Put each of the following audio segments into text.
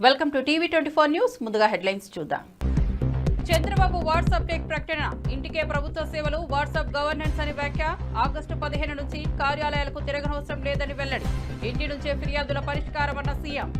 Welcome to టీవీ24 news. ముందుగా headlines చూద్దాం. చంద్రబాబు వాట్సాప్ టెక్ ప్రకటన. ఇంటికే ప్రభుత్వ సేవలు, వాట్సాప్ గవర్నెన్స్ అని వ్యాఖ్య. ఆగస్టు 15 నుంచి కార్యాలయాలకు తిరగనవసరం లేదని వెల్లడి. ఇంటి నుంచే ఫిర్యాదుల పరిష్కారమన్న సీఎం.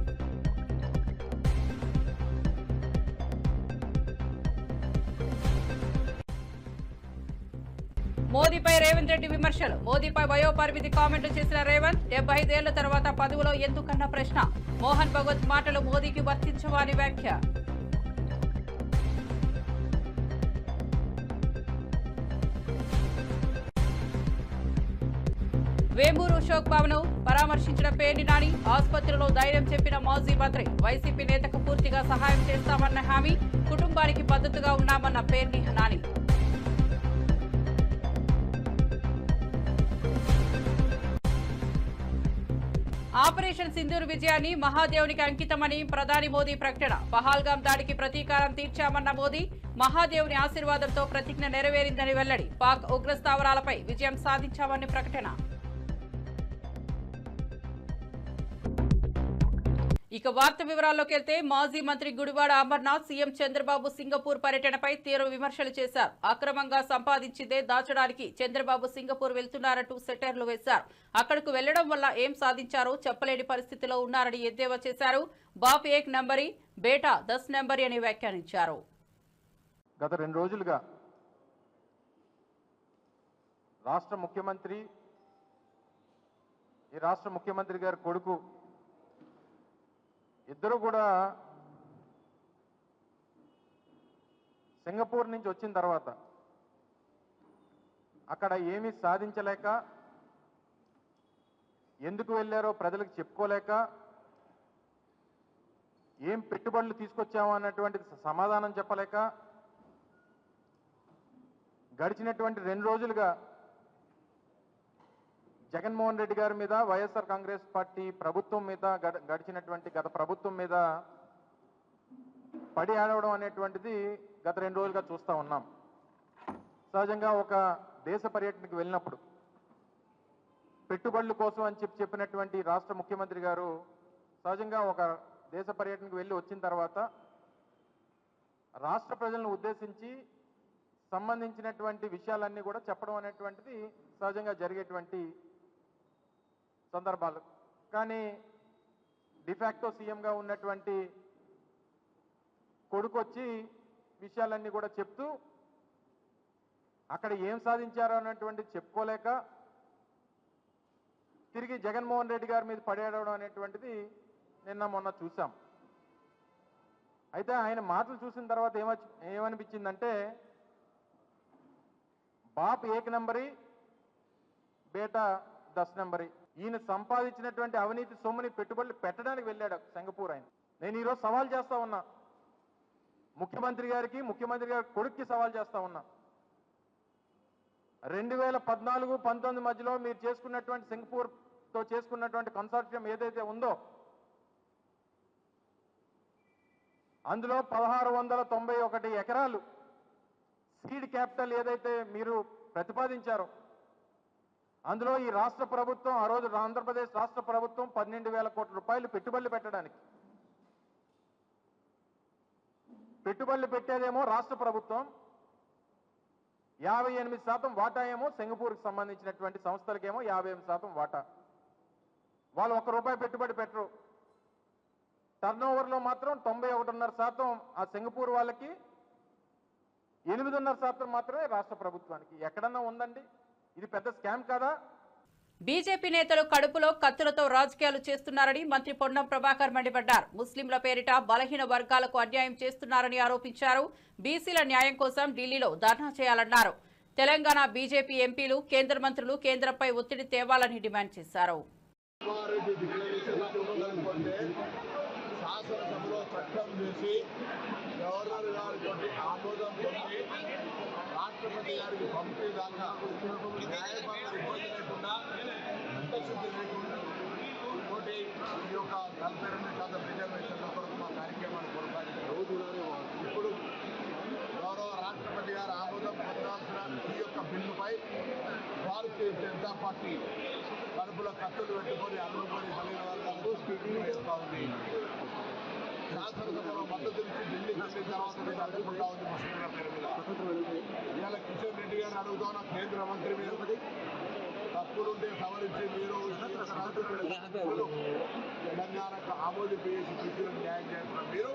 మోదీపై రేవంత్ రెడ్డి విమర్శలు. మోదీపై వయోపరిమితి కామెంట్లు చేసిన రేవంత్ 75 ఏళ్ల తర్వాత పదవిలో ఎందుకన్న ప్రశ్న. మోహన్ భగవత్ మాటలు మోదీకి వర్తించవా అని వ్యాఖ్య. వేమూరు అశోక్ బాబును పరామర్శించిన పేర్ని నాని. ఆసుపత్రిలో ధైర్యం చెప్పిన మాజీ మంత్రి. వైసీపీ నేతకు పూర్తిగా సహాయం చేస్తామన్న హామీ. కుటుంబానికి మద్దతుగా ఉన్నామన్న పేర్ని నాని. ఆపరేషన్ సింధూర్ విజయాన్ని మహాదేవునికి అంకితమని ప్రధాని మోదీ ప్రకటన. పహల్గాం దాడికి ప్రతీకారం తీర్చామన్న మోదీ. మహాదేవుని ఆశీర్వాదంతో ప్రతిజ్ఞ నెరవేరిందని వెల్లడి. పాక్ ఉగ్రస్థావరాలపై విజయం సాధించామని ప్రకటన. ఇక వార్త వివరాల్లోకి వెళ్తే మాజీ మంత్రి గుడివాడ అమర్నాథ్ సీఎం చంద్రబాబు సింగపూర్ పర్యటనపై తీవ్ర విమర్శలు చేశారు. అక్రమంగా సంపాదించిందే దాచడానికి చంద్రబాబు సింగపూర్ వెళ్తున్నారంటూ సెటైర్లు వేశారు. అక్కడకు వెళ్లడం వల్ల ఏం సాధించారో చెప్పలేని పరిస్థితిలో ఉన్నారని ఎద్దేవా చేశారు. బాప్ ఏక్ నంబరీ, బేటా 10 నంబరీ అని వ్యాఖ్యానించారు. గత 2 రోజులుగా రాష్ట్ర ముఖ్యమంత్రి గారి కొడుకు ఇద్దరు కూడా సింగపూర్ నుంచి వచ్చిన తర్వాత అక్కడ ఏమీ సాధించలేక, ఎందుకు వెళ్ళారో ప్రజలకు చెప్పుకోలేక, ఏం పెట్టుబడులు తీసుకొచ్చామో అన్నటువంటి సమాధానం చెప్పలేక గడిచినటువంటి 2 రోజులుగా జగన్మోహన్ రెడ్డి గారి మీద, వైఎస్ఆర్ కాంగ్రెస్ పార్టీ ప్రభుత్వం మీద, గత ప్రభుత్వం మీద పడి ఆడవడం అనేటువంటిది గత 2 రోజులుగా చూస్తూ ఉన్నాం. సహజంగా ఒక దేశ పర్యటనకు వెళ్ళినప్పుడు పెట్టుబడుల కోసం అని చెప్పినటువంటి రాష్ట్ర ముఖ్యమంత్రి గారు సహజంగా ఒక దేశ పర్యటనకు వెళ్ళి వచ్చిన తర్వాత రాష్ట్ర ప్రజలను ఉద్దేశించి సంబంధించినటువంటి విషయాలన్నీ కూడా చెప్పడం అనేటువంటిది సహజంగా జరిగేటువంటి సందర్భాలు. కానీ డిఫాక్టో సీఎంగా ఉన్నటువంటి కొడుకు వచ్చి విషయాలన్నీ కూడా చెప్తూ అక్కడ ఏం సాధించారో అన్నటువంటి చెప్పుకోలేక తిరిగి జగన్మోహన్ రెడ్డి గారి మీద పడేయడం అనేటువంటిది నిన్న మొన్న చూసాం. అయితే ఆయన మాటలు చూసిన తర్వాత ఏమనిపించిందంటే, బాప్ ఏక్ నంబరీ, బేటా 10 నంబరీ. ఈయన సంపాదించినటువంటి అవినీతి సొమ్ముని పెట్టుబడులు పెట్టడానికి వెళ్ళాడు సింగపూర్. ఆయన నేను ఈరోజు సవాల్ చేస్తా ఉన్నా, ముఖ్యమంత్రి గారి కొడుక్కి సవాల్ చేస్తా ఉన్నా. 2014-19 మధ్యలో మీరు చేసుకున్నటువంటి సింగపూర్తో చేసుకున్నటువంటి కన్సార్టియం ఏదైతే ఉందో అందులో 1691 ఎకరాలు సీడ్ క్యాపిటల్ ఏదైతే మీరు ప్రతిపాదించారో అందులో ఈ రాష్ట్ర ప్రభుత్వం, ఆ రోజు ఆంధ్రప్రదేశ్ రాష్ట్ర ప్రభుత్వం 12,000 కోట్ల రూపాయలు పెట్టుబడులు పెట్టడానికి, పెట్టుబడులు పెట్టేదేమో రాష్ట్ర ప్రభుత్వం, 58% వాటా ఏమో సింగపూర్కి సంబంధించినటువంటి సంస్థలకేమో 58% వాటా. వాళ్ళు ₹1 పెట్టుబడి పెట్టరు. టర్నోవర్లో మాత్రం 91.5% ఆ సింగపూర్ వాళ్ళకి, 8.5% మాత్రమే రాష్ట్ర ప్రభుత్వానికి. ఎక్కడన్నా ఉందండి? ఇది పెద్ద స్కామ్ కాదా? బీజేపీ నేతలు కడుపులో కత్తులతో రాజకీయాలు చేస్తున్నారని మంత్రి పొన్నం ప్రభాకర్ మండిపడ్డారు. ముస్లింల పేరిట బలహీన వర్గాలకు అన్యాయం చేస్తున్నారని ఆరోపించారు. బీసీల న్యాయం కోసం ఢిల్లీలో ధర్నా చేయాలన్నారు. తెలంగాణ బీజేపీ ఎంపీలు, కేంద్ర మంత్రులు కేంద్రంపై ఒత్తిడి తేవాలని డిమాండ్ చేశారు. రాష్ట్రపతి గారికి పంపేదాకా న్యాయపరమైన ఇబ్బంది లేకుండా, అంతశుద్ధి లేకుండా ఇంకోటి ఈ యొక్క 42% రిజర్వేషన్ల కొరకు మా కార్యక్రమాన్ని కొనసాగించారు. ఇప్పుడు గౌరవ రాష్ట్రపతి గారు ఆమోదం పొందాల్సిన ఈ యొక్క బిల్లుపై భారతీయ జనతా పార్టీ కడుపులో కత్తులు పెట్టుకొని అల్లుకొని బలిన వర్గాలకు స్పీకింగ్ చేస్తూ ఉంది. శాసనసభలో మద్దతు ఇచ్చి ఢిల్లీకి వెళ్ళిన తర్వాత నేను అడుగుకుంటా ఉంది ముస్లింల పేరు మీద. ఇవాళ కిషన్ రెడ్డి గారిని అడుగుతా ఉన్న కేంద్ర మంత్రి మీద తప్పులుంటే సవరించి మీరు తెలంగాణకు ఆమోదింపేసి కృషిలకు న్యాయం చేస్తున్న మీరు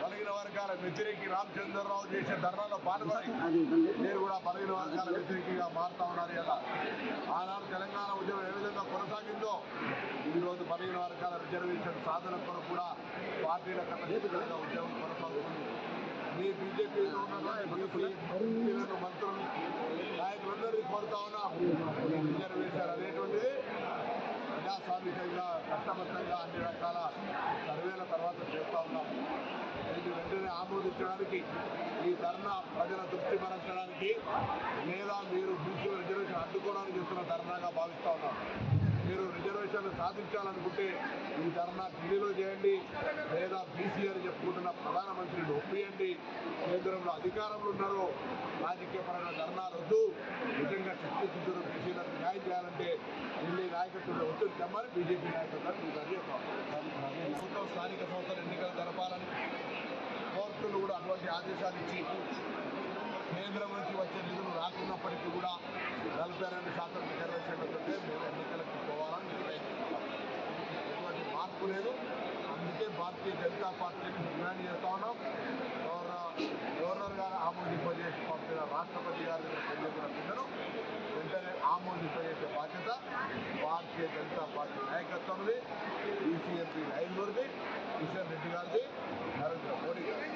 బలహీన వర్గాల వ్యతిరేకి రామచంద్రరావు చేసే ధర్నాలో పాల్గొని మీరు కూడా బలహీన వర్గాల వ్యతిరేకిగా మారుతా ఉన్నారు. ఇలా ఆనాడు తెలంగాణ ఉద్యమం ఏ విధంగా కొనసాగిందో ఈరోజు బలహీన వర్గాల రిజర్వేషన్ సాధన కొరకు కూడా పార్టీల కన్నా ఉద్యమం కొనసాగుతుంది. మీ బీజేపీలో ఉన్నటువంటి మంత్రులు నాయకులందరినీ కోరుతా ఉన్నాం. రిజర్వేషన్ అనేటువంటిది ప్రజాస్వామికంగా కష్టబద్ధంగా అన్ని రకాల సర్వేల తర్వాత చేస్తూ ఉన్నాం. దీన్ని వెంటనే ఆమోదించడానికి ఈ ధర్నా ప్రజల దృష్టి మరల్చడానికి లేదా మీరు బీసీ రిజర్వేషన్ అడ్డుకోవడానికి చేస్తున్న ధర్నాగా భావిస్తూ ఉన్నాం. మీరు రిజర్వేషన్లు సాధించాలనుకుంటే ఈ ధర్నా ఢిల్లీలో చేయండి, లేదా బీసీ అని చెప్పుకుంటున్న ప్రధానమంత్రిని ఒప్పియండి. కేంద్రంలో అధికారంలో ఉన్నారు, రాజకీయపరమైన ధర్నాలు వద్దు. నిజంగా చిత్తశుద్ధులు బీసీలకు న్యాయం చేయాలంటే ఢిల్లీ నాయకత్వంలో ఒత్తిడి తెమ్మని బీజేపీ నాయకత్వాన్ని మీకు అడిగేస్తాం. ప్రభుత్వం స్థానిక సంస్థల ఎన్నికలు జరపాలని కోర్టులు కూడా అటువంటి ఆదేశాలు ఇచ్చి కేంద్రం నుంచి వచ్చే నిధులు రాకున్నప్పటికీ కూడా 42% రిజర్వేషన్లతో మేము ఎన్నికలకు పోవాలని నిర్ణయించుకుంటాం. ఎటువంటి మార్పు లేదు. అందుకే భారతీయ జనతా పార్టీని డిమాండ్ చేస్తా ఉన్నాం. గవర్నర్ గారు ఆమోదింపజేసి పంపిన రాష్ట్రపతి గారి చెల్లించిన బిల్లును వెంటనే ఆమోదింపజేసే బాధ్యత భారతీయ జనతా పార్టీ నాయకత్వంది, బీసీఎంపీ నాయకుడిది, కిషన్ రెడ్డి గారిది, నరేంద్ర మోడీ గారిది.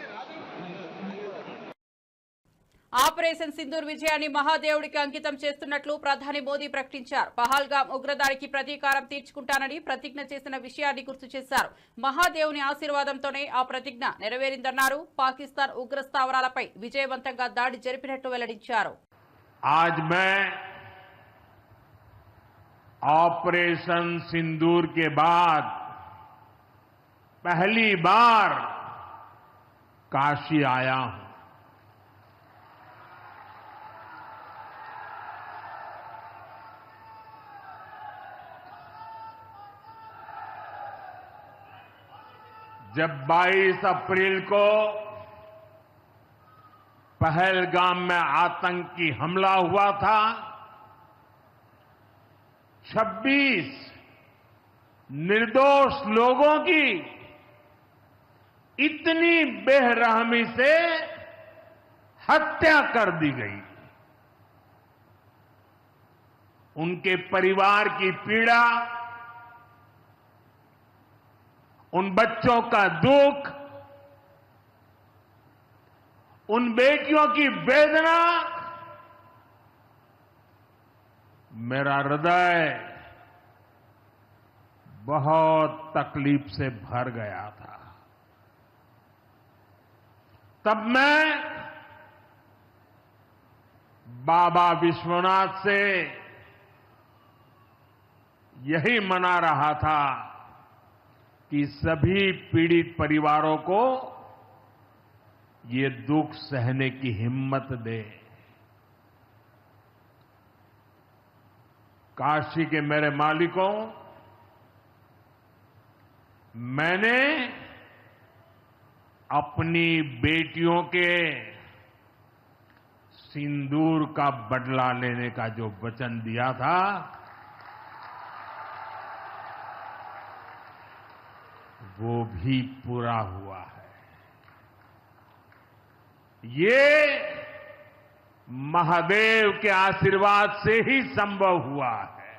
ఆపరేషన్ సింధూర్ విజయాన్ని మహాదేవుడికి అంకితం చేస్తున్నట్లు ప్రధాని మోదీ ప్రకటించారు. పహల్గాం ఉగ్రదాడికి ప్రతీకారం తీర్చుకుంటానని ప్రతిజ్ఞ చేసిన విషయాన్ని గుర్తు చేశారు. మహాదేవుని ఆశీర్వాదంతోనే ఆ ప్రతిజ్ఞ నెరవేరిందన్నారు. పాకిస్తాన్ ఉగ్ర స్థావరాలపై విజయవంతంగా దాడి జరిపినట్టు వెల్లడించారు. आज मैं ऑपरेशन सिंदूर के बाद पहली बार काशी आया हूं। जब 22 अप्रैल को पहलगाम में आतंकी हमला हुआ था, 26 निर्दोष लोगों की इतनी बेरहमी से हत्या कर दी गई। उनके परिवार की पीड़ा, उन बच्चों का दुख, उन बेटियों की वेदना, मेरा हृदय बहुत तकलीफ से भर गया था। तब मैं बाबा विश्वनाथ से यही मना रहा था कि सभी पीड़ित परिवारों को ये दुख सहने की हिम्मत दे। काशी के मेरे मालिकों, मैंने अपनी बेटियों के सिंदूर का बदला लेने का जो वचन दिया था, वो भी पूरा हुआ है। ये महादेव के आशीर्वाद से ही संभव हुआ है।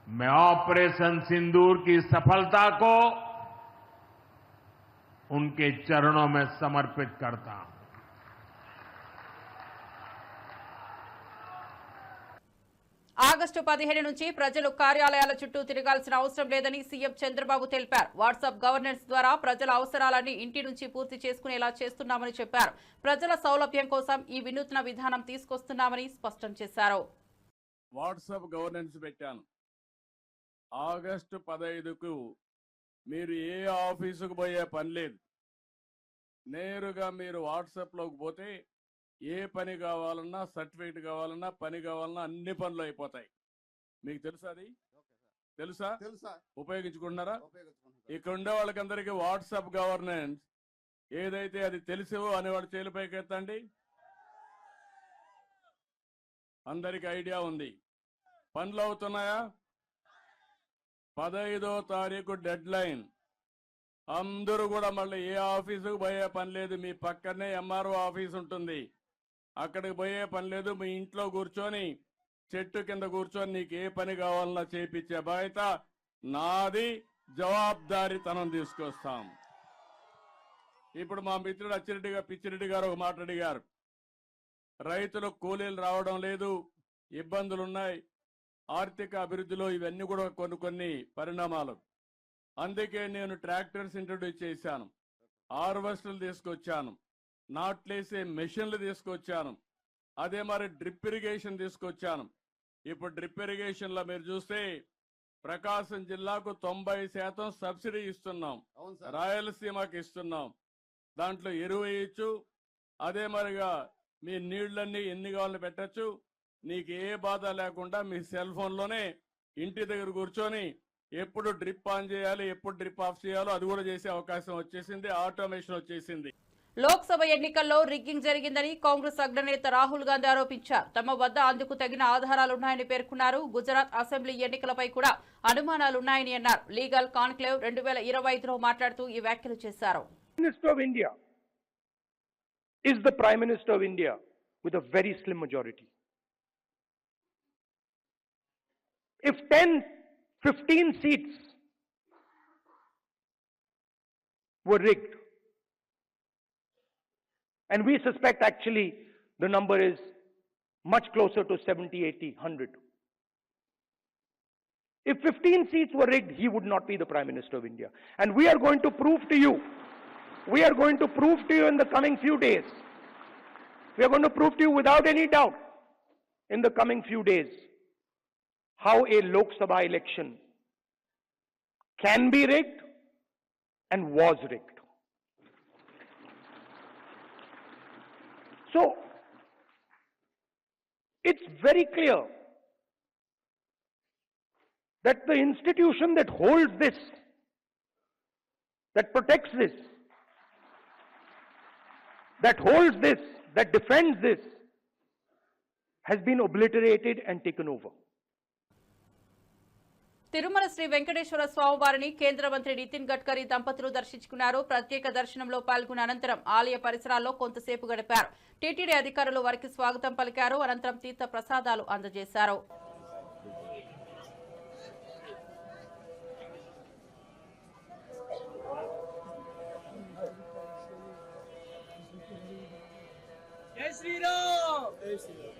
मैं ऑपरेशन सिंदूर की सफलता को उनके चरणों में समर्पित करता हूं। ఆగస్టు 15 నుంచి ప్రజలు కార్యాలయాల చుట్టూ తిరగాల్సిన అవసరం లేదని సీఎం చంద్రబాబు తెలిపారు. వాట్సాప్ గవర్నెన్స్ ద్వారా ప్రజల అవసరాలన్నీ ఇంటి నుంచి పూర్తి చేసుకునేలా చేస్తున్నామని చెప్పారు. ప్రజల సౌలభ్యం కోసం ఈ వినూత్న విధానం తీసుకొస్తున్నామని స్పష్టం చేశారు. వాట్సాప్ గవర్నెన్స్ పెట్టాను. ఆగస్టు 15కు మీరు ఏ ఆఫీసుకు పోయే పని లేదు. నేరుగా మీరు వాట్సాప్లోకి పోతే ఏ పని కావాలన్నా, సర్టిఫికేట్ కావాలన్నా, పని కావాలన్నా అన్ని పనులు అయిపోతాయి. మీకు తెలుసు అది. తెలుసా? తెలుసా? ఉపయోగించుకుంటున్నారా? ఉపయోగించుకుంటున్నారు. ఇక్కడ ఉండే వాళ్ళకందరికీ వాట్సాప్ గవర్నెన్స్ ఏదైతే అది తెలుసు అనేవాడు చేలిపైకి ఎత్తండి. అందరికి ఐడియా ఉంది. పనులు అవుతున్నాయా? 15వ తారీఖు డెడ్ లైన్. అందరూ కూడా మళ్ళీ ఏ ఆఫీసుకు పోయే పని లేదు. మీ పక్కనే ఎంఆర్ఓ ఆఫీస్ ఉంటుంది, అక్కడికి పోయే పని లేదు. మీ ఇంట్లో కూర్చొని చెట్టు కింద కూర్చొని నీకు ఏ పని కావాలన్నా చేపించే బాధ్యత నాది. జవాబుదారీతనం తీసుకొస్తాం. ఇప్పుడు మా మిత్రుడు పిచ్చిరెడ్డి గారు ఒక మాట అడిగారు. రైతులకు కూలీలు రావడం లేదు, ఇబ్బందులున్నాయి. ఆర్థిక అభివృద్ధిలో ఇవన్నీ కూడా కొన్ని పరిణామాలు. అందుకే నేను ట్రాక్టర్స్ ఇంట్రొడ్యూస్ చేశాను, హార్వెస్టర్లు తీసుకొచ్చాను, నాట్లేసే మెషిన్లు తీసుకొచ్చాను, అదే మరి డ్రిప్ ఇరిగేషన్ తీసుకొచ్చాను. ఇప్పుడు డ్రిప్ ఇరిగేషన్లో మీరు చూస్తే ప్రకాశం జిల్లాకు 90% సబ్సిడీ ఇస్తున్నాం, అవును సార్. రాయలసీమకి ఇస్తున్నాం. దాంట్లో ఎరువు వేయచ్చు, అదే మరిగా మీ నీళ్లన్నీ ఎన్ని కావాలని పెట్టచ్చు. నీకు ఏ బాధ లేకుండా మీ సెల్ ఫోన్లోనే ఇంటి దగ్గర కూర్చొని ఎప్పుడు డ్రిప్ ఆన్ చేయాలి, ఎప్పుడు డ్రిప్ ఆఫ్ చేయాలో అది కూడా చేసే అవకాశం వచ్చేసింది. ఆటోమేషన్ వచ్చేసింది. లోక్సభ ఎన్నికల్లో రిగ్గింగ్ జరిగిందని కాంగ్రెస్ అగ్రనేత రాహుల్ గాంధీ ఆరోపించారు. తమ వద్ద అందుకు తగిన ఆధారాలున్నాయని పేర్కొన్నారు. గుజరాత్ అసెంబ్లీ ఎన్నికలపై కూడా అనుమానాలున్నాయని అన్నారు. లీగల్ కాన్క్లేవ్ 2025లో మాట్లాడుతూ ఈ వ్యాఖ్యలు చేశారు. Minister of India is the Prime Minister of India with a very slim majority. If 10, 15 seats were rigged, and we suspect actually the number is much closer to 70, 80, 100. If 15 seats were rigged, he would not be the Prime Minister of India. And we are going to prove to you in the coming few days. We are going to prove to you without any doubt in the coming few days how a Lok Sabha election can be rigged and was rigged. So, it's very clear that the institution that holds this, that protects this, that holds this, that defends this, has been obliterated and taken over. Tirumala Shri Venkateswara స్వామివారిని కేంద్ర మంత్రి నితిన్ గడ్కరీ దంపతులు దర్శించుకున్నారు. ప్రత్యేక దర్శనంలో పాల్గొన్న అనంతరం ఆలయ పరిసరాల్లో కొంతసేపు గడిపారు. టీటీడీ అధికారులు వారికి స్వాగతం పలికారు. అనంతరం తీర్థ ప్రసాదాలు అందజేశారు. జై శ్రీరామ్. జై శ్రీరామ్.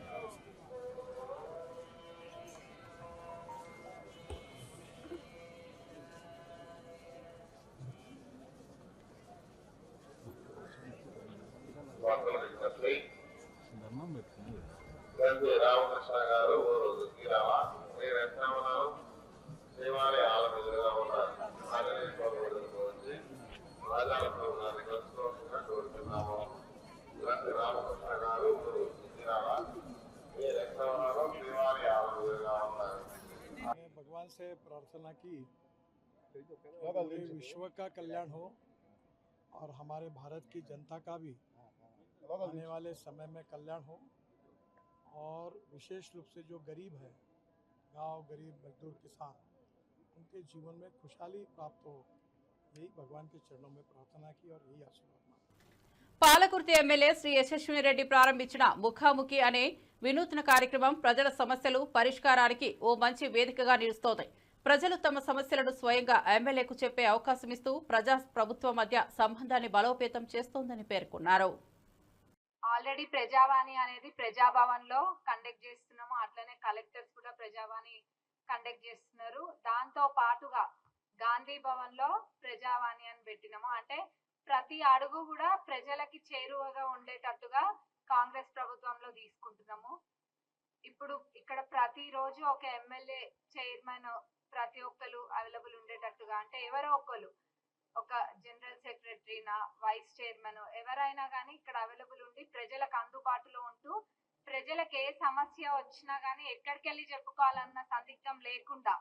రామకృష్ణ గారు శ్రీరామ శ్రీవారి ఆలయం ఎదురుగా ఉన్న వచ్చి రాజాలపురం గారిని కలుసుకోవాల్సిందిగా కోరుతున్నాము. రామకృష్ణ గారు శ్రీరామ శ్రీవారి ఆలయం ఎదురుగా ఉన్నారు. भगवान से प्रार्थना की पूरे विश्व का कल्याण हो और हमारे भारत की जनता का भी आने वाले समय में कल्याण हो, और विशेष रूप से जो गरीब है, गांव गरीब मजदूर किसान, उनके जीवन में खुशहाली प्राप्त हो, यही भगवान के चरणों में प्रार्थना की और यही आशीर्वाद। పాలకుర్తి ఎమ్మెల్యే శ్రీ యశస్విని రెడ్డి ప్రారంభించిన ముఖాముఖి అనే వినూత్న కార్యక్రమం ప్రజల సమస్యలు పరిష్కారానికి ఓ మంచి వేదికగా నిలుస్తోంది. ప్రజలు తమ సమస్యలను స్వయంగా ఎమ్మెల్యేకు చెప్పే అవకాశం ఇస్తూ ప్రజా ప్రభుత్వం మధ్య సంబంధాన్ని బలోపేతం చేస్తోందని పేర్కొన్నారు. ఆల్రెడీ ప్రజావాణి అనేది ప్రజాభవన్ లో కండక్ట్ చేస్తున్నాము. అట్లనే కలెక్టర్స్ కూడా ప్రజావాణి కండక్ట్ చేస్తున్నారు. దాంతో పాటుగా గాంధీ భవన్ లో ప్రజావాణి అని పెట్టినాము. అంటే ప్రతి అడుగు కూడా ప్రజలకి చేరువగా ఉండేటట్టుగా కాంగ్రెస్ ప్రభుత్వంలో తీసుకుంటున్నాము. ఇప్పుడు ఇక్కడ ప్రతిరోజు ఒక ఎమ్మెల్యే చైర్మన్ ప్రతి ఒక్కరు అవైలబుల్ ఉండేటట్టుగా, అంటే ఎవరో ఒకరు, ఒక జనరల్ సెక్రటరీనా వైస్ చైర్మన్ ఎవరైనా కానీ ఇక్కడ అవైలబుల్ ఉండి ప్రజలకు అందుబాటులో ఉంటూ ప్రజలకు ఏ సమస్య వచ్చినా కానీ ఎక్కడికి వెళ్ళి చెప్పుకోవాలన్న సందిగ్ధం లేకుండా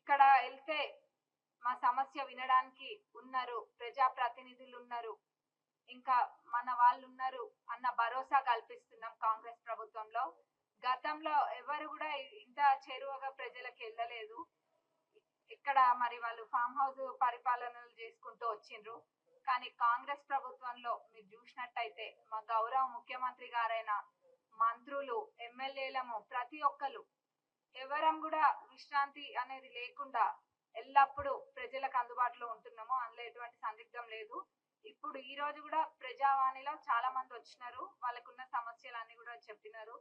ఇక్కడ వెళ్తే మా సమస్య వినడానికి ఉన్నారు, ప్రజాప్రతినిధులు ఉన్నారు, ఇంకా మన వాళ్ళు ఉన్నారు అన్న భరోసా కల్పిస్తున్నాం కాంగ్రెస్ ప్రభుత్వంలో. గతంలో ఎవరు కూడా ఇంత చేరువగా ప్రజలకు వెళ్ళలేదు. ఇక్కడ మరి వాళ్ళు ఫామ్ హౌస్ పరిపాలనలు చేసుకుంటూ వచ్చిండ్రు. కానీ కాంగ్రెస్ ప్రభుత్వంలో మీరు చూసినట్టయితే మా గౌరవ ముఖ్యమంత్రి గారైన మంత్రులు, ఎమ్మెల్యేలము ప్రతి ఒక్కరు ఎవరం కూడా విశ్రాంతి అనేది లేకుండా ఎల్లప్పుడూ ప్రజలకు అందుబాటులో ఉంటున్నాము. అందులో ఎటువంటి సందిగ్ధం లేదు. ఇప్పుడు ఈ రోజు కూడా ప్రజావాణిలో చాలా మంది వచ్చినారు, వాళ్ళకున్న సమస్యలన్నీ కూడా చెప్పినారు.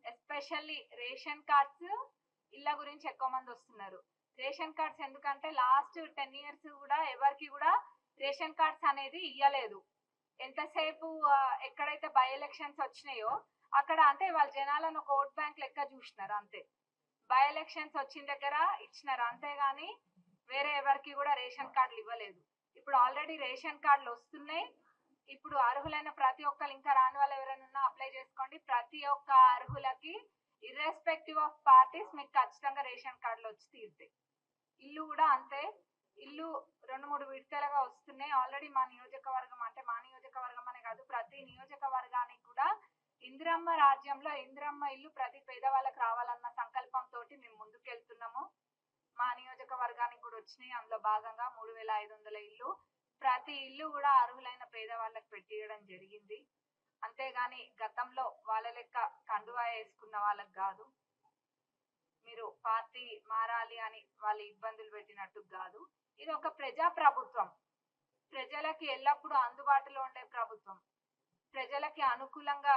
ఎస్పెషల్లీ రేషన్ కార్డ్స్ ఇళ్ళ గురించి ఎక్కువ మంది వస్తున్నారు. రేషన్ కార్డ్స్ ఎందుకంటే లాస్ట్ 10 years కూడా ఎవరికి కూడా రేషన్ కార్డ్స్ అనేది ఇయ్యలేదు. ఎంతసేపు ఎక్కడైతే బై ఎలక్షన్స్ వచ్చినాయో అక్కడ అంటే వాళ్ళ జనాలను ఒక ఓట్ బ్యాంక్ లెక్క చూసినారు అంతే. బై ఎలక్షన్స్ వచ్చిన దగ్గర ఇచ్చినారు అంతేగాని వేరే ఎవరికి కూడా రేషన్ కార్డులు ఇవ్వలేదు. ఇప్పుడు ఆల్రెడీ రేషన్ కార్డులు వస్తున్నాయి. ఇప్పుడు అర్హులైన ప్రతి ఒక్కరు, ఇంకా రాని వాళ్ళు ఎవరైనా అప్లై చేసుకోండి. ప్రతి ఒక్క అర్హులకి ఇర్రెస్పెక్టివ్ ఆఫ్ పార్టీస్ మీకు ఖచ్చితంగా రేషన్ కార్డులు వచ్చి తీరుతాయి. ఇల్లు కూడా అంతే. ఇల్లు 2-3 విడతలుగా వస్తున్నాయి. ఆల్రెడీ మా నియోజకవర్గం అంటే మా నియోజకవర్గం అనే కాదు, ప్రతి నియోజకవర్గానికి కూడా ఇందిరమ్మ రాజ్యంలో ఇందిరమ్మ ఇల్లు ప్రతి పేదవాళ్ళకి రావాలన్న సంకల్పంతో మేము ముందుకెళ్తున్నాము. మా నియోజకవర్గానికి కూడా వచ్చినాయి. అందులో భాగంగా 3500 ఇల్లు, ప్రతి ఇల్లు కూడా అర్హులైన పేదవాళ్ళకి పెట్టియడం జరిగింది. అంతేగాని గతంలో వాళ్ళ లెక్క కండువా వేసుకున్న వాళ్ళకి కాదు. మీరు పార్టీ మారాలి అని వాళ్ళు ఇబ్బందులు పెట్టినట్టు కాదు. ఇది ఒక ప్రజా ప్రభుత్వం, ప్రజలకి ఎల్లప్పుడూ అందుబాటులో ఉండే ప్రభుత్వం, ప్రజలకి అనుకూలంగా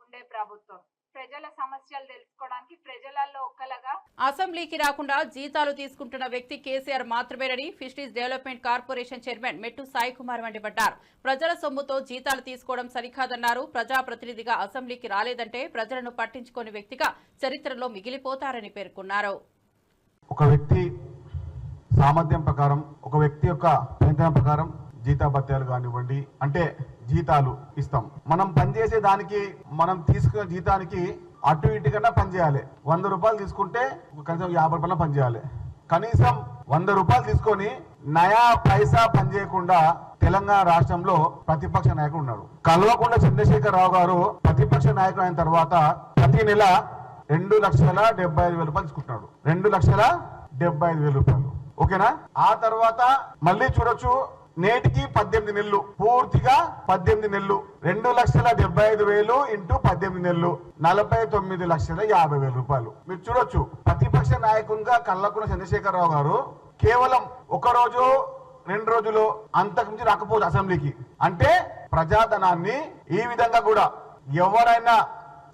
ఉండే ప్రభుత్వం. ప్రజల సమస్యలు తెలుసుకోవడానికి ప్రజలలో ఒక్కలాగా. అసెంబ్లీకి రాకుండా జీతాలు తీసుకుంటున్న వ్యక్తి కేసీఆర్ మాత్రమేనని ఫిషరీస్ డెవలప్మెంట్ కార్పొరేషన్ చైర్మన్ మెట్టు సాయి కుమార్ మండిపడ్డారు. ప్రజల సొమ్ముతో జీతాలు తీసుకోవడం సరికాదన్నారు. ప్రజాప్రతినిధిగా అసెంబ్లీకి రాలేదంటే ప్రజలను పట్టించుకోని వ్యక్తిగా చరిత్రలో మిగిలిపోతారని పేర్కొన్నారు. ఒక వ్యక్తి సామర్థ్యం ప్రకారం, ఒక వ్యక్తి యొక్క ప్రయత్నం ప్రకారం జీతాభత్యాలు కానివ్వండి, అంటే జీతాలు ఇస్తాం. మనం పనిచేసే దానికి, మనం తీసుకునే జీతానికి అటు ఇటు కన్నా పనిచేయాలి. 100 రూపాయలు తీసుకుంటే కనీసం 50 రూపాయలు పనిచేయాలి. కనీసం 100 రూపాయలు తీసుకొని నయా పైసా పనిచేయకుండా తెలంగాణ రాష్ట్రంలో ప్రతిపక్ష నాయకుడు ఉన్నాడు. కల్వకుంట్ల చంద్రశేఖరరావు గారు ప్రతిపక్ష నాయకుడు అయిన తర్వాత ప్రతి నెల 2,75,000 రూపాయలు తీసుకుంటున్నాడు. 2,75,000 రూపాయలు. ఓకేనా? ఆ తర్వాత మళ్ళీ చూడొచ్చు, నేటికి 18 నెలలు, పూర్తిగా 18 నెలలు, 2,75,000 ఇంటూ 18 నెలలు, 49,50,000 రూపాయలు. మీరు చూడొచ్చు, ప్రతిపక్ష నాయకునిగా కల్వకుంట్ల చంద్రశేఖరరావు గారు కేవలం 1 రోజు 2 రోజులు అంతకు మించి రాకపోవచ్చు అసెంబ్లీకి. అంటే ప్రజాధనాన్ని ఈ విధంగా కూడా ఎవరైనా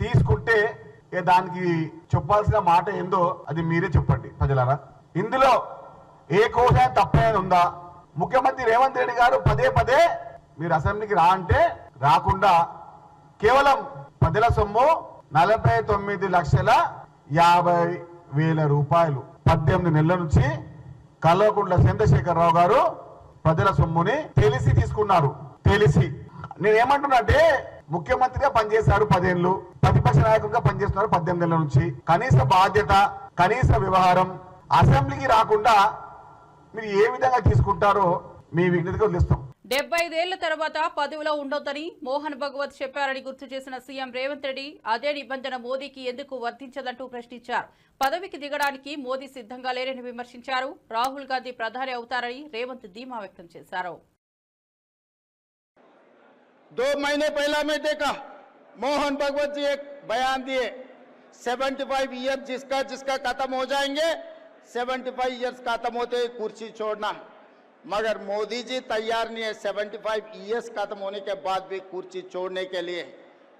తీసుకుంటే దానికి చెప్పాల్సిన మాట ఏందో అది మీరే చెప్పండి ప్రజలారా. ఇందులో ఏ కోశాన్ని తప్పేది ఉందా? ముఖ్యమంత్రి రేవంత్ రెడ్డి గారు పదే పదే మీరు అసెంబ్లీకి రా అంటే రాకుండా కేవలం ప్రజల సొమ్ము 49,50,000 రూపాయలు 18 నెలల నుంచి కల్వకుంట్ల చంద్రశేఖరరావు గారు ప్రజల సొమ్ముని తెలిసి తీసుకున్నారు. తెలిసి నేనేమంటున్నా అంటే, ముఖ్యమంత్రిగా పనిచేశారు 10 ఏళ్ళు, ప్రతిపక్ష నాయకుడిగా పనిచేస్తున్నారు 18 నెలల నుంచి. కనీస బాధ్యత, కనీస వ్యవహారం. అసెంబ్లీకి రాకుండా మీరు ఏ విధంగా తీసుకుంటారో మీ విజ్ఞతగా వదిలేస్తాం. 75 ఏళ్ల తర్వాత పదవిలో ఉండొద్దని మోహన్ భగవత్ చెప్పారని గుర్తు చేసిన సీఎం రేవంత్ రెడ్డి అదే నిబంధన మోదీకి ఎందుకు వర్తించదంటూ ప్రశ్నించారు. పదవికి దిగడానికి మోదీ సిద్ధంగా లేరని విమర్శించారు. రాహుల్ గాంధీ ప్రధాని అవుతారని రేవంత్ ధీమా వ్యక్తం చేశారు. 2 महीने पहला मैं देखा मोहन भगवत जी एक बयान दिए, 75 ईयर जिसका खत्म हो जाएंगे, 75 ईयर्स खत्म होते ही कुर्सी छोड़ना। मगर मोदी जी तैयार नहीं है 75 ईयर्स खत्म होने के बाद भी कुर्सी छोड़ने के लिए।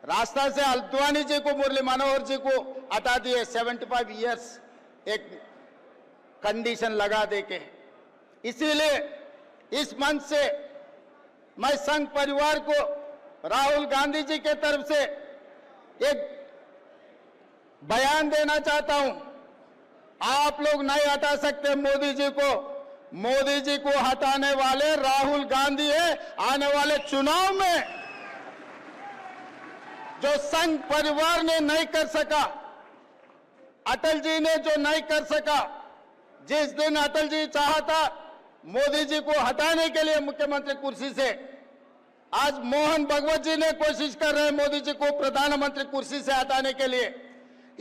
रास्ता से अल्द्वानी जी को, मुरली मनोहर जी को हटा दिए, 75 ईयर्स एक कंडीशन लगा दे के। इसीलिए इस मंच से मैं संघ परिवार को राहुल गांधी जी के तरफ से एक बयान देना चाहता हूं। आप लोग नहीं हटा सकते मोदी जी को। मोदी जी को हटाने वाले राहुल गांधी है। आने वाले चुनाव में जो संघ परिवार ने नहीं कर सका, अटल जी ने जो नहीं कर सका, जिस दिन अटल जी चाहता मोदी जी को हटाने के लिए मुख्यमंत्री कुर्सी से, आज मोहन भगवत जी ने कोशिश कर रहे हैं मोदी जी को प्रधानमंत्री कुर्सी से हटाने के लिए।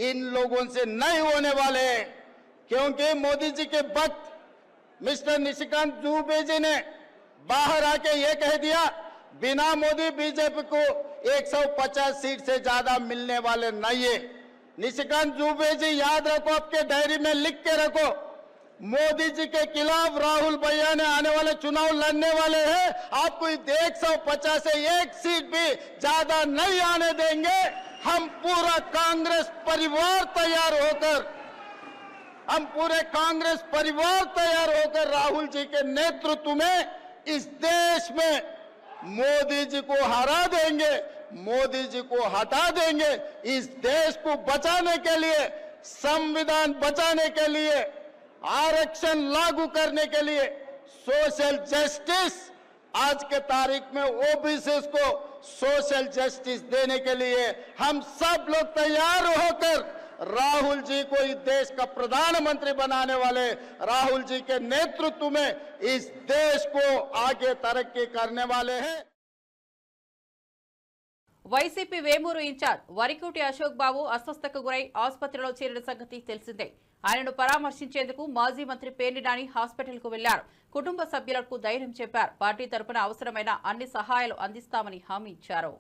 इन लोगों से नहीं होने वाले हैं, क्योंकि मोदी जी के वक्त मिस्टर निशिकांत दुबे जी ने बाहर आके ये कह दिया, बिना मोदी बीजेपी को 150 सीट से ज्यादा मिलने वाले नहीं है। निशिकांत दुबे जी याद रखो, आपके डायरी में लिख के रखो, मोदी जी के खिलाफ राहुल भैया ने आने वाले चुनाव लड़ने वाले हैं। आपको 150 से एक सीट भी ज्यादा नहीं आने देंगे। हम पूरा कांग्रेस परिवार तैयार होकर राहुल जी के नेतृत्व में इस देश में मोदी जी को हरा देंगे, मोदी जी को हटा देंगे। इस देश को बचाने के लिए, संविधान बचाने के लिए, आरक्षण लागू करने के लिए, सोशल जस्टिस, आज के तारीख में ओबीसी को सोशल जस्टिस देने के लिए हम सब लोग तैयार होकर राहुल जी को इस देश का प्रधानमंत्री बनाने वाले, राहुल जी के नेतृत्व में इस देश को आगे तरक्की करने वाले हैं। వైసీపీ వేమూరు ఇన్ఛార్జ్ వరికోటి అశోక్ బాబు అస్వస్థతకు గురై ఆసుపత్రిలో చేరిన సంగతి తెలిసిందే. ఆయనను పరామర్శించేందుకు మాజీ మంత్రి పేర్ని నాని హాస్పిటల్కు వెళ్లారు. కుటుంబ సభ్యులకు ధైర్యం చెప్పారు. పార్టీ తరపున అవసరమైన అన్ని సహాయాలు అందిస్తామని హామీ ఇచ్చారు.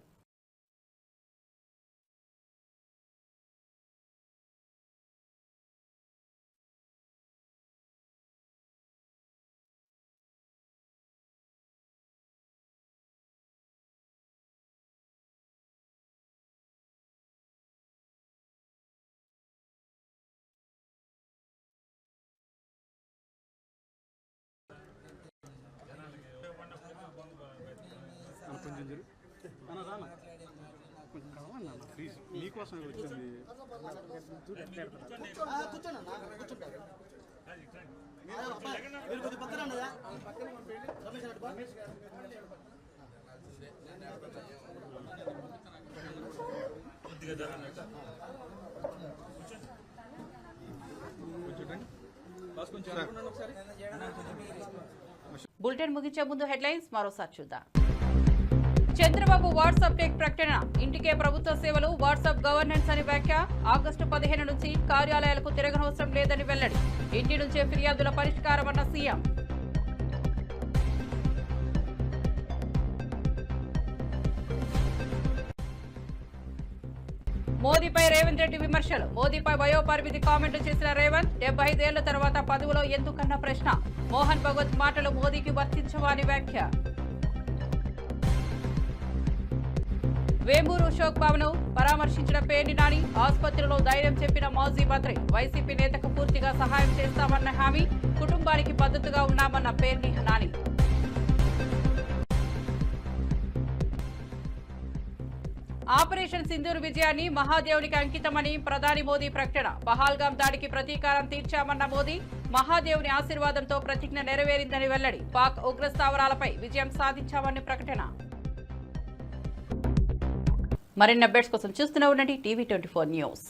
బులెటిన్ ముగించే ముందు హెడ్లైన్స్ మరోసారి చూద్దాం. చంద్రబాబు వాట్సాప్ టెక్ ప్రకటన, ఇంటికే ప్రభుత్వ సేవలు, వాట్సాప్ గవర్నెన్స్ అని వ్యాఖ్య. ఆగస్టు 15 నుంచి కార్యాలయాలకు తిరగనవసరం లేదని వెల్లడి. ఇంటి నుంచే ఫిర్యాదుల పరిష్కారమన్న సీఎం. మోదీపై రేవంత్ రెడ్డి విమర్శలు. మోదీపై వయోపరిమితి కామెంట్లు చేసిన రేవంత్, 75 ఏళ్ల తర్వాత పదవిలో ఎందుకన్న ప్రశ్న. మోహన్ భగవత్ మాటలు మోదీకి వర్తించవా అని వ్యాఖ్య. వేమూరు అశోక్ బాబును పరామర్శించిన పేర్ని నాని, ఆసుపత్రిలో ధైర్యం చెప్పిన మాజీ మంత్రి. వైసీపీ నేతకు పూర్తిగా సహాయం చేస్తామన్న హామీ, కుటుంబానికి మద్దతుగా ఉన్నామన్న పేర్ని నాని. ఆపరేషన్ సింధూర్ విజయాన్ని మహాదేవునికి అంకితమని ప్రధాని మోదీ ప్రకటన. పహల్గాం దాడికి ప్రతీకారం తీర్చామన్న మోదీ, మహాదేవుని ఆశీర్వాదంతో ప్రతిజ్ఞ నెరవేరిందని వెల్లడి. పాక్ ఉగ్రస్థావరాలపై విజయం సాధించామని ప్రకటన. మరిన్ని అప్డేట్స్ కోసం చూస్తూనే ఉండండి టీవీ 24 న్యూస్.